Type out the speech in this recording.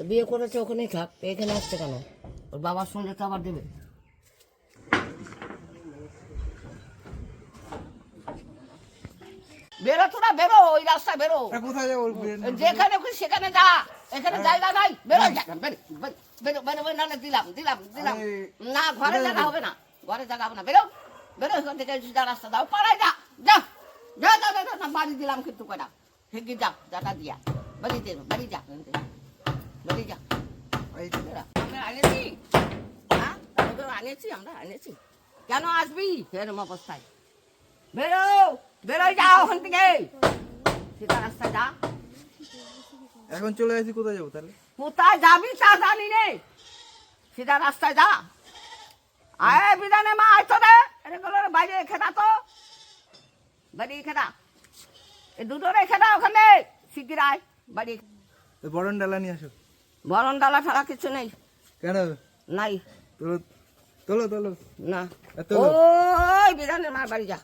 বিয়ে করেছে ওখানেই থাক, এখানে আসছে কেন? ওর বাবার সঙ্গে তো আবার দেবে। বেরো তোরা, বেরো, ওই রাস্তায় বেরো। কোথায় যাবো? যেখানে খুশি সেখানে যা, এখানে জায়গা নাই। বেরো, বেরো, বেরো, বেরো, না দিলাম দিলাম দিলাম। না, ঘরে জায়গা হবে না, ঘরে জায়গা হবে না। বেরো, বেরো এখান থেকে, সিধা রাস্তা দাও, পাড়ায় যা, যা যা যা যা, না বাড়ি দিলাম কিন্তু কটা হেঁকে যা, জায়গা দিয়া বাড়ি দে, বাড়ি যা, বাড়ি যা। আমরা আনেছি, হ্যাঁ আনেছি, আমরা আনেছি। কেন আসবি এরম অবস্থায়? বেরো, বেরো, যাও ওখান থেকে, সিধা রাস্তায় যা। এখন চলে আসি, কোথায় যাবো তাহলে? কোথায় যাবি তা জানি রে, সিধা রাস্তায় যা। আয় বিধানে মা, আয় তো রে, এগুলো বাইরে রেখে দা, তো বাড়ি রেখে দা, এ দুটো রেখে দা ওখানে, শিগগির আয় বাড়ি। বরণ ডালা নিয়ে আসো। বরণ ডালা ছাড়া কিছু নেই, কেন? নাই, তোলো তোলো তোলো না। তোলো। ওই বিধানের মার বাড়ি যা।